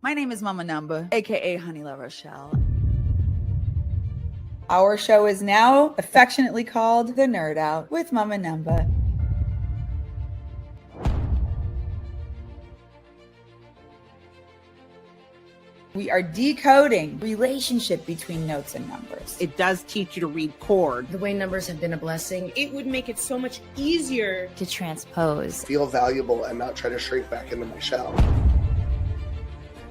My name is Mama Numba, aka Honey Larochelle. Our show is now affectionately called TheNerdOut with Mama Numba. We are decoding relationship between notes and numbers. It does teach you to read chords. The way numbers have been a blessing. It would make it so much easier to transpose. Feel valuable and not try to shrink back into my shell.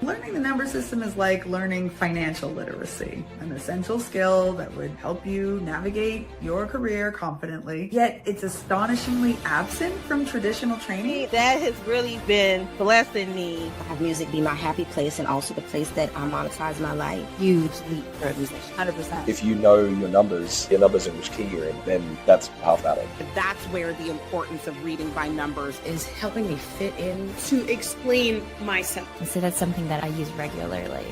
Learning the number system is like learning financial literacy, an essential skill that would help you navigate your career confidently, yet it's astonishingly absent from traditional training. That has really been blessing me. Have music be my happy place and also the place that I monetize my life. Huge leap for a musician. 100%. If you know your numbers are much keying, then that's half battle. That's where the importance of reading by numbers is helping me fit in. to explain myself. And so that's something that I use regularly.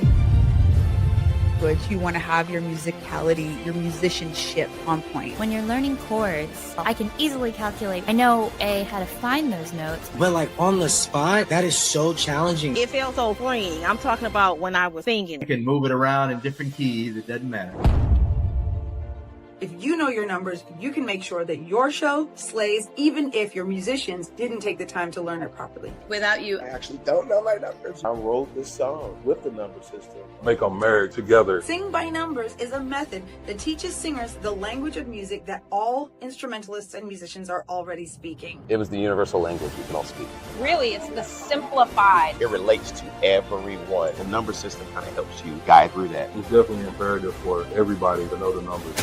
But you want to have your musicality, your musicianship on point. When you're learning chords, I can easily calculate. I know how to find those notes. But like on the spot, that is so challenging. It feels so freeing. I'm talking about when I was singing. You can move it around in different keys. It doesn't matter. If you know your numbers, you can make sure that your show slays even if your musicians didn't take the time to learn it properly. Without you, I actually don't know my numbers. I wrote this song with the number system. Make them married together. SingByNumbers is a method that teaches singers the language of music that all instrumentalists and musicians are already speaking. It was the universal language we can all speak. really, it's the simplified. It relates to everyone. The number system kind of helps you guide through that. It's definitely imperative for everybody to know the numbers.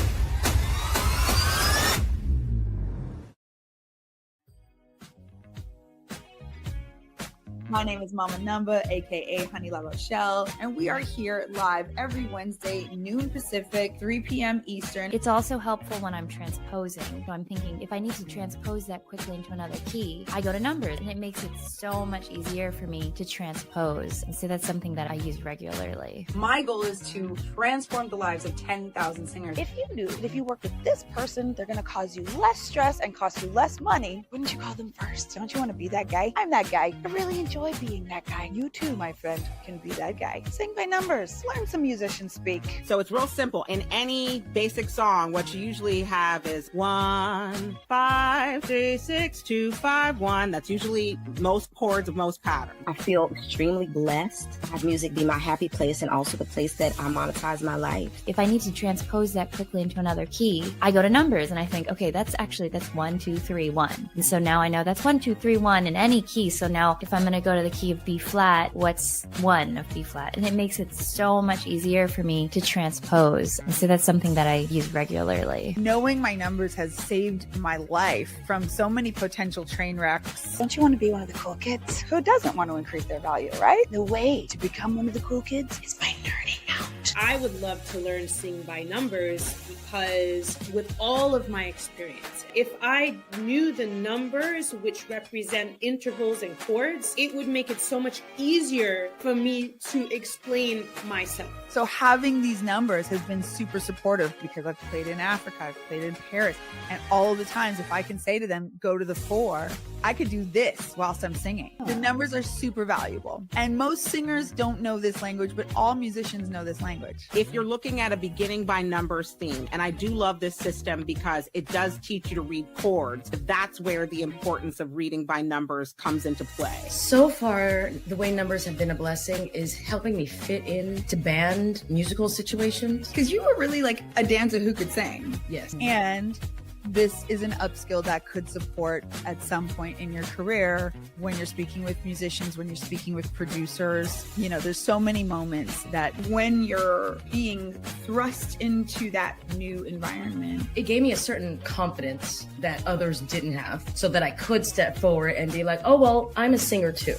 My name is Mama Numba, aka Honey Larochelle, and we are here live every Wednesday, noon Pacific, 3 p.m. Eastern. It's also helpful when I'm transposing. So I'm thinking if I need to transpose that quickly into another key, I go to numbers, and it makes it so much easier for me to transpose. And so that's something that I use regularly. My goal is to transform the lives of 10,000 singers. If you knew that if you work with this person, they're going to cause you less stress and cost you less money, wouldn't you call them first? Don't you want to be that guy? I'm that guy. I really enjoy being that guy. You too, my friend, can be that guy. Sing by numbers. Learn some musician speak. So it's real simple. In any basic song, what you usually have is 1, 5, 3, 6, 2, 5, 1. That's usually most chords of most patterns. I feel extremely blessed. Have music be my happy place and also the place that I monetize my life. If I need to transpose that quickly into another key, I go to numbers and I think, okay, that's 1, 2, 3, 1. And so now I know that's 1, 2, 3, 1 in any key. So now if I'm going to go to the key of B flat, what's 1 of B flat? And it makes it so much easier for me to transpose. And so that's something that I use regularly. Knowing my numbers has saved my life from so many potential train wrecks. Don't you want to be one of the cool kids? Who doesn't want to increase their value, right? The way to become one of the cool kids is by nerding out. I would love to learn Sing by Numbers because with all of my experience, if I knew the numbers which represent intervals and chords, it would make it so much easier for me to explain myself. So having these numbers has been super supportive because I've played in Africa, I've played in Paris, and all of the times if I can say to them, go to the 4, I could do this whilst I'm singing. The numbers are super valuable. And most singers don't know this language, but all musicians know this language. If you're looking at a beginning by numbers theme, and I do love this system because it does teach you to read chords, that's where the importance of reading by numbers comes into play. So far, the way numbers have been a blessing is helping me fit into band musical situations. Because you were really like a dancer who could sing. Yes. And this is an upskill that could support at some point in your career when you're speaking with musicians, when you're speaking with producers. You know, there's so many moments that when you're being thrust into that new environment, It gave me a certain confidence that others didn't have so that I could step forward and be like, oh, well, I'm a singer too.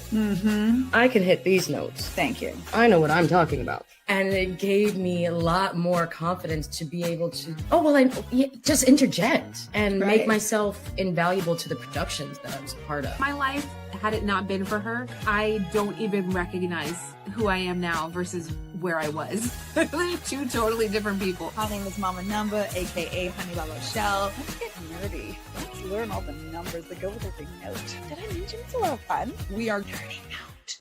I can hit these notes. Thank you. I know what I'm talking about. And it gave me a lot more confidence to be able to, just interject and make myself invaluable to the productions that I was a part of. My life, had it not been for her, I don't even recognize who I am now versus where I was. Literally 2 totally different people. My name is Mama Numba, aka Honey Larochelle. Let's get nerdy. Let's learn all the numbers that go with every note. Did I mention it's a lot of fun? We are nerding out.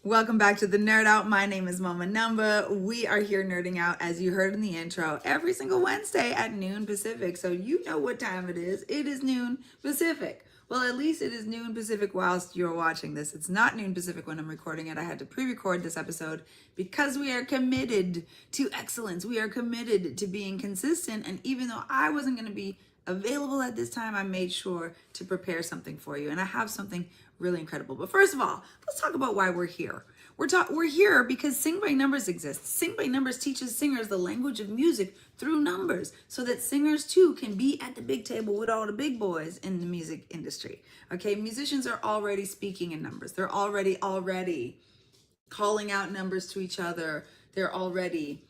Welcome back to the Nerd Out. My name is Mama Numba. We are here nerding out, as you heard in the intro, every single Wednesday at noon Pacific. So you know what time it is. It is noon Pacific. Well, at least it is noon Pacific whilst you're watching this. It's not noon Pacific when I'm recording it. I had to pre-record this episode because we are committed to excellence. We are committed to being consistent. And even though I wasn't going to be available at this time, I made sure to prepare something for you. And I have something really incredible. But first of all, let's talk about why we're here. We're here because SingByNumbers exists. SingByNumbers teaches singers the language of music through numbers so that singers too can be at the big table with all the big boys in the music industry. Okay, musicians are already speaking in numbers. They're already calling out numbers to each other. They're already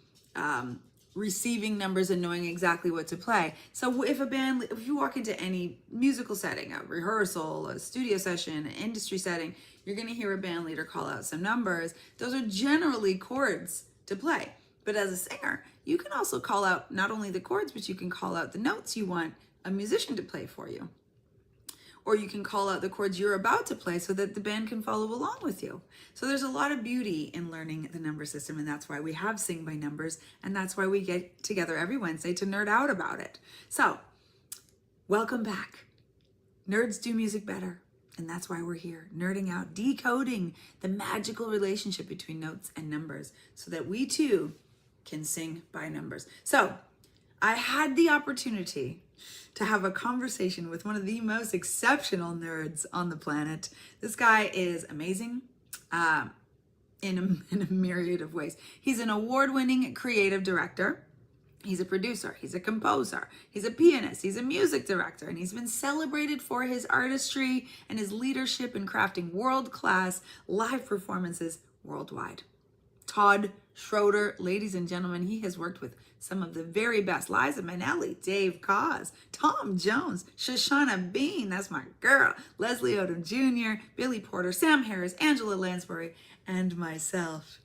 receiving numbers and knowing exactly what to play. So if you walk into any musical setting, a rehearsal, a studio session, an industry setting, you're going to hear a band leader call out some numbers. Those are generally chords to play. But as a singer, you can also call out not only the chords, but you can call out the notes you want a musician to play for you. Or you can call out the chords you're about to play so that the band can follow along with you. So there's a lot of beauty in learning the number system, and that's why we have SingByNumbers, and that's why we get together every Wednesday to nerd out about it. So, welcome back. Nerds do music better, and that's why we're here, nerding out, decoding the magical relationship between notes and numbers so that we too can sing by numbers. So, I had the opportunity to have a conversation with one of the most exceptional nerds on the planet. This guy is amazing in a myriad of ways. He's an award-winning creative director. He's a producer. He's a composer. He's a pianist. He's a music director. And he's been celebrated for his artistry and his leadership in crafting world-class live performances worldwide. Todd Schroeder, ladies and gentlemen, he has worked with some of the very best. Liza Minnelli, Dave Koz, Tom Jones, Shoshana Bean, that's my girl, Leslie Odom Jr., Billy Porter, Sam Harris, Angela Lansbury, and myself.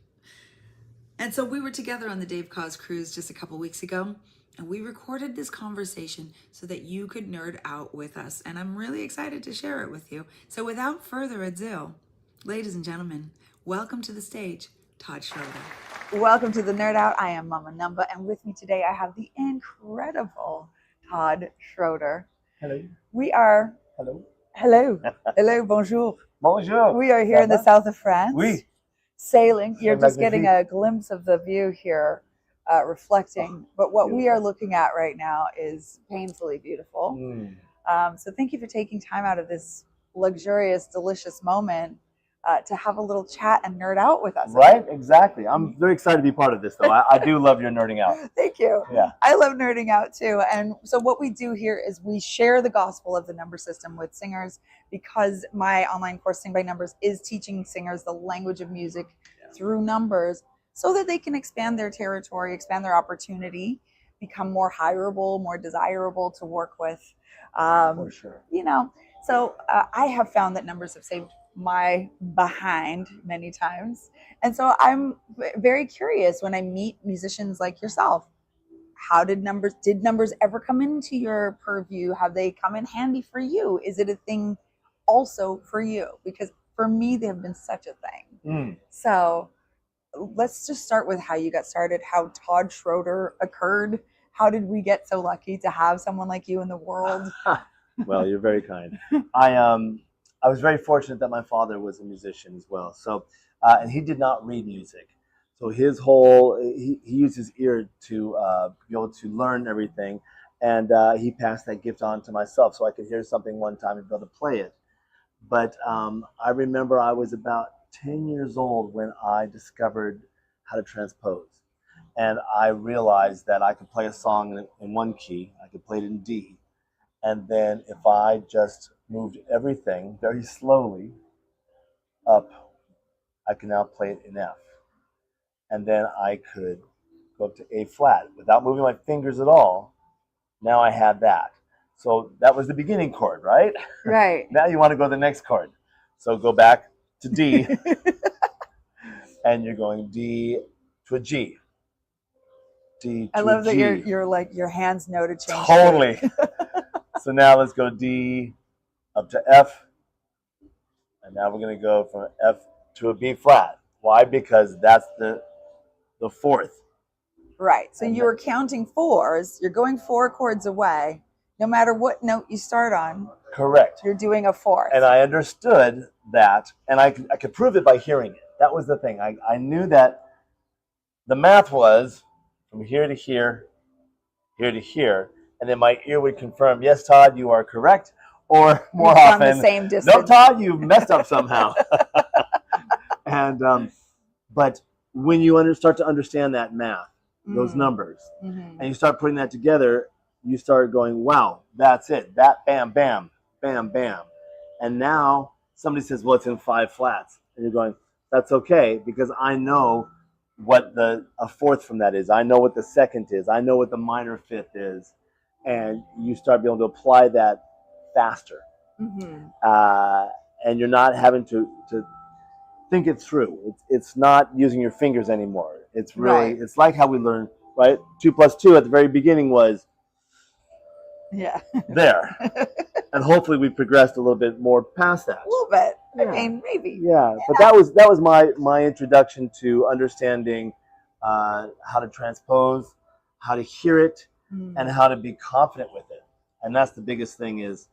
And so we were together on the Dave Koz cruise just a couple weeks ago, and we recorded this conversation so that you could nerd out with us. And I'm really excited to share it with you. So without further ado, ladies and gentlemen, welcome to the stage, Todd Schroeder. Welcome to the Nerd Out. I am Mama Numba, and with me today I have the incredible Todd Schroeder. Hello. We are... Hello. Hello. Hello, bonjour. Bonjour. We are here in the south of France. Oui. Sailing. You're just getting a glimpse of the view here, reflecting. But what we are looking at right now is painfully beautiful. So thank you for taking time out of this luxurious, delicious moment to have a little chat and nerd out with us. Right? Exactly. I'm very excited to be part of this, though. I do love your nerding out. Thank you. Yeah. I love nerding out, too. And so what we do here is we share the gospel of the number system with singers, because my online course, SingByNumbers, is teaching singers the language of music through numbers so that they can expand their territory, expand their opportunity, become more hireable, more desirable to work with. For sure. You know, so I have found that numbers have saved my behind many times. And so I'm very curious when I meet musicians like yourself. How did numbers ever come into your purview? Have they come in handy for you? Is it a thing also for you? Because for me, they have been such a thing. So let's just start with how you got started, how Todd Schroeder occurred. How did we get so lucky to have someone like you in the world? Well, you're very kind. I was very fortunate that my father was a musician as well. So, and he did not read music. So he used his ear to be able to learn everything. And he passed that gift on to myself so I could hear something one time and be able to play it. But I remember I was about 10 years old when I discovered how to transpose. And I realized that I could play a song in one key. I could play it in D. And then if I just moved everything very slowly up, I can now play it in F. And then I could go up to A flat without moving my fingers at all. Now I had that. So that was the beginning chord, right? Right. Now you want to go to the next chord. So go back to D. And you're going D to a G. D to I love a that G. you're like your hands know to change. Totally. So now let's go D up to F. And now we're going to go from F to a B flat. Why? Because that's the fourth. Right. So you were counting fours. You're going 4 chords away. No matter what note you start on. Correct. You're doing a fourth. And I understood that, and I could prove it by hearing it. That was the thing. I knew that the math was from here to here, here to here, and then my ear would confirm, yes, Todd, you are correct, or more often, the same distance. No, Todd, you messed up somehow. And but when you start to understand that math, those numbers, and you start putting that together, you start going, wow, that's it. That bam, bam, bam, bam. And now somebody says, well, it's in 5 flats. And you're going, that's okay, because I know what a fourth from that is. I know what the second is. I know what the minor fifth is. And you start being able to apply that faster. And you're not having to think it through. It's not using your fingers anymore. It's really, it's like how we learn, right? 2 + 2 at the very beginning was there. And hopefully we progressed a little bit more past that. A little bit. I mean, maybe. Yeah. But that was my introduction to understanding how to transpose, how to hear it, and how to be confident with it. And that's the biggest thing is,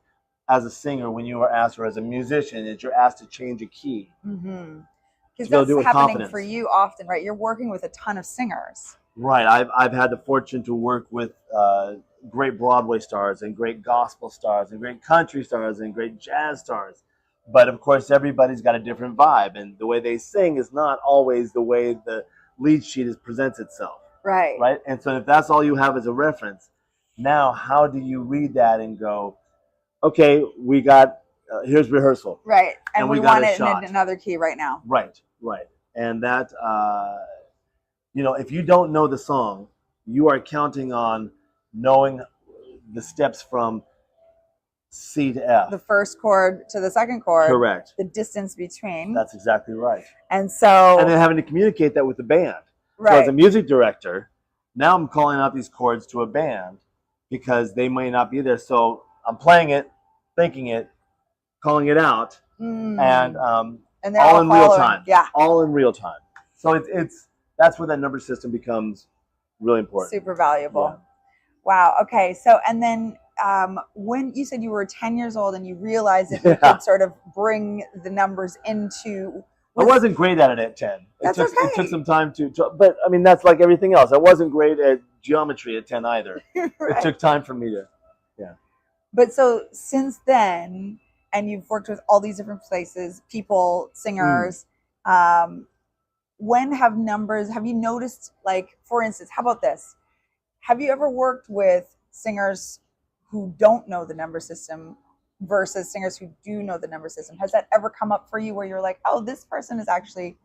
as a singer, when you are asked, or as a musician, is you're asked to change a key. Because that's happening for you often, right? You're working with a ton of singers. Right. I've had the fortune to work with great Broadway stars and great gospel stars and great country stars and great jazz stars. But of course, everybody's got a different vibe, and the way they sing is not always the way the lead sheet presents itself. Right. Right. And so if that's all you have as a reference, now how do you read that and go, okay, we got, here's rehearsal. Right. And we want it shot in another key right now. Right. And that, if you don't know the song, you are counting on knowing the steps from C to F. The first chord to the second chord. Correct. The distance between. That's exactly right. And then having to communicate that with the band. Right. So as a music director, now I'm calling out these chords to a band because they may not be there. So I'm playing it, thinking it, calling it out, and all in real time. Yeah. All in real time. So that's where that number system becomes really important. Super valuable. Yeah. Wow. Okay. So, and then when you said you were 10 years old and you realized that you could sort of bring the numbers into... I wasn't great at it at 10. It took some time to, but I mean, that's like everything else. I wasn't great at geometry at 10 either. Right. It took time for me to, But so since then, and you've worked with all these different places, people, singers, when have you noticed, like, for instance, how about this? Have you ever worked with singers who don't know the number system versus singers who do know the number system? Has that ever come up for you where you're like, oh, this person is actually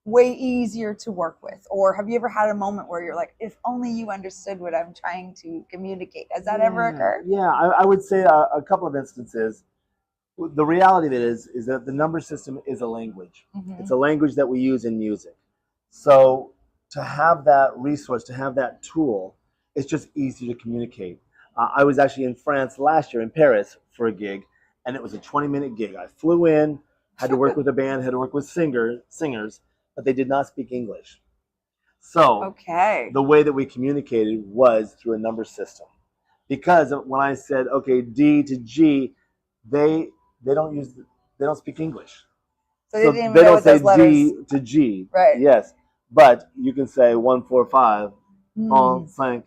way easier to work with? Or have you ever had a moment where you're like, if only you understood what I'm trying to communicate? Has that ever occurred? Yeah, I would say a couple of instances. The reality of it is that the number system is a language. It's a language that we use in music. So to have that resource, to have that tool, it's just easy to communicate. I was actually in France last year in Paris for a gig, and it was a 20-minute gig. I flew in, had to work with a band, had to work with singers, but they did not speak English. So the way that we communicated was through a number system. Because when I said, okay, D to G, they don't speak English. So they didn't even know what those letters... D to G. Right. Yes. But you can say 1, 4, 5, 5.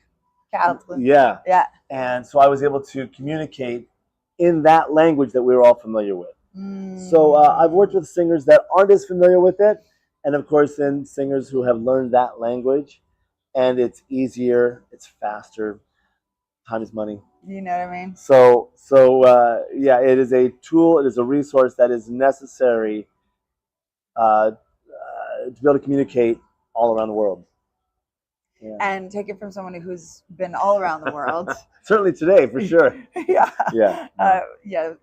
Yeah. And so I was able to communicate in that language that we were all familiar with. So I've worked with singers that aren't as familiar with it. And of course, then singers who have learned that language. And it's easier, it's faster. Time is money. You know what I mean? So it is a tool, it is a resource that is necessary to be able to communicate all around the world. Yeah. And take it from someone who's been all around the world. Certainly today, for sure. Yeah.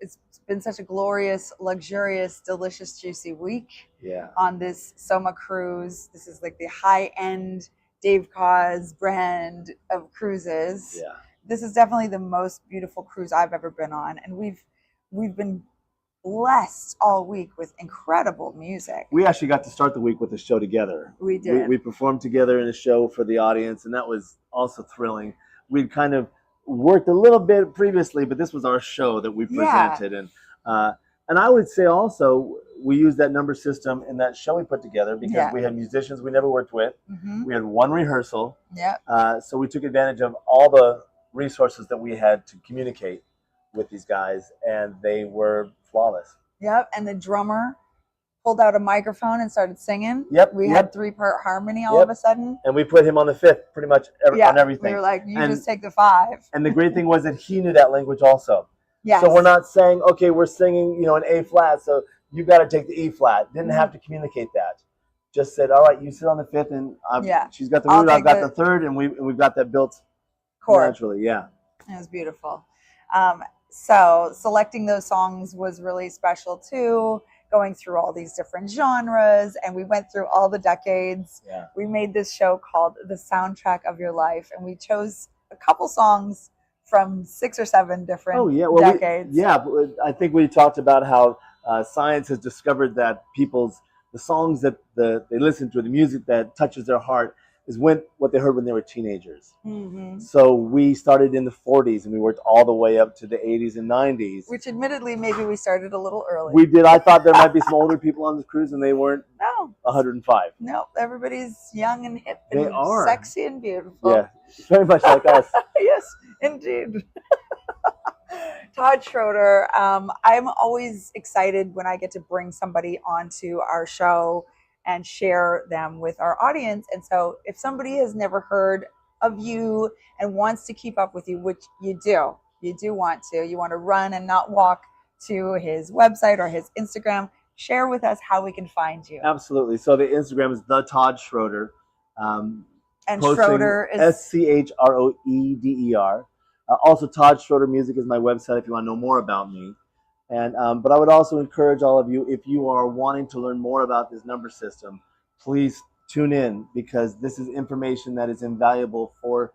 It's been such a glorious, luxurious, delicious, juicy week. Yeah. On this Soma cruise. This is like the high-end Dave Cause brand of cruises. Yeah. This is definitely the most beautiful cruise I've ever been on, and we've been blessed all week with incredible music. We actually got to start the week with a show together. We did. We performed together in a show for the audience, and that was also thrilling. We'd kind of worked a little bit previously, but this was our show that we presented. And I would say also we used that number system in that show we put together because we had musicians we never worked with. We had one rehearsal. So we took advantage of all the resources that we had to communicate with these guys, and they were flawless. And the drummer pulled out a microphone and started singing. We had 3-part harmony all of a sudden. And we put him on the 5th pretty much on everything. We were like, you just take the 5. And the great thing was that he knew that language also. Yes. So we're not saying, okay, we're singing, an A flat, so you got to take the E flat. Didn't have to communicate that. Just said, all right, you sit on the 5th, and she's got the root, I've got the 3rd, and we've got that built naturally. It was beautiful. So selecting those songs was really special too, going through all these different genres, and we went through all the decades. We made this show called The Soundtrack of Your Life, and we chose a couple songs from 6 or 7 different decades. I think we talked about how science has discovered that the songs that they listen to, the music that touches their heart, is what they heard when they were teenagers. So we started in the 40s and we worked all the way up to the 80s and 90s. Which admittedly, maybe we started a little early. We did. I thought there might be some older people on the cruise, and they weren't. No. 105. No, everybody's young and hip and sexy and beautiful. Yeah, very much like us. Yes, indeed. Todd Schroeder, I'm always excited when I get to bring somebody onto our show and share them with our audience. And so if somebody has never heard of you and wants to keep up with you, which you do want to run and not walk to his website or his Instagram, share with us how we can find you. Absolutely. So the Instagram is the Todd Schroeder. And Schroeder is SCHROEDER. Also, Todd Schroeder Music is my website if you want to know more about me. And but I would also encourage all of you, if you are wanting to learn more about this number system, please tune in, because this is information that is invaluable for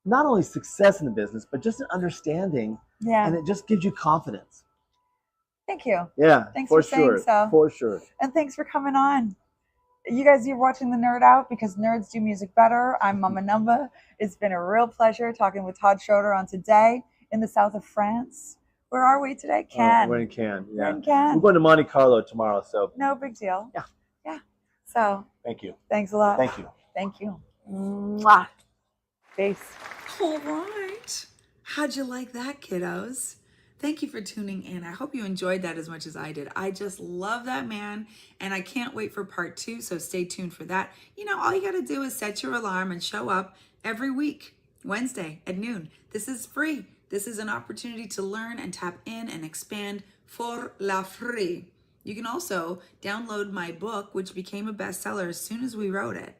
not only success in the business, but just an understanding. And it just gives you confidence. Thank you. Yeah, thanks for saying so. For sure. And thanks for coming on. You guys, you're watching The Nerd Out, because nerds do music better. I'm Mama Numba. It's been a real pleasure talking with Todd Schroeder on today in the south of France. Where are we today? Cannes. We're in Cannes. We're in Cannes. We're going to Monte Carlo tomorrow, so. No big deal. Yeah. So. Thank you. Thanks a lot. Thank you. Thank you. Mwah. Peace. All right. How'd you like that, kiddos? Thank you for tuning in. I hope you enjoyed that as much as I did. I just love that man, and I can't wait for part 2, so stay tuned for that. All you got to do is set your alarm and show up every week, Wednesday at noon. This is free. This is an opportunity to learn and tap in and expand for la free. You can also download my book, which became a bestseller as soon as we wrote it.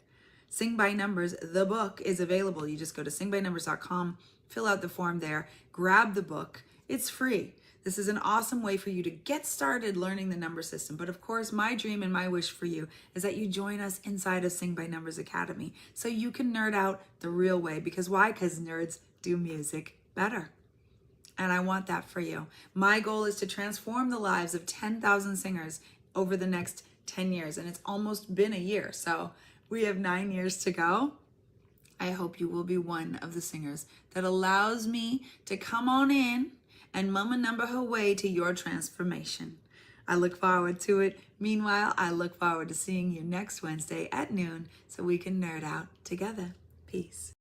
Sing by Numbers, the book, is available. You just go to SingByNumbers.com, fill out the form there, grab the book. It's free. This is an awesome way for you to get started learning the number system. But of course, my dream and my wish for you is that you join us inside of Sing by Numbers Academy so you can nerd out the real way. Because why? Because nerds do music better. And I want that for you. My goal is to transform the lives of 10,000 singers over the next 10 years. And it's almost been a year. So we have 9 years to go. I hope you will be one of the singers that allows me to come on in and Mama Numba her way to your transformation. I look forward to it. Meanwhile, I look forward to seeing you next Wednesday at noon so we can nerd out together. Peace.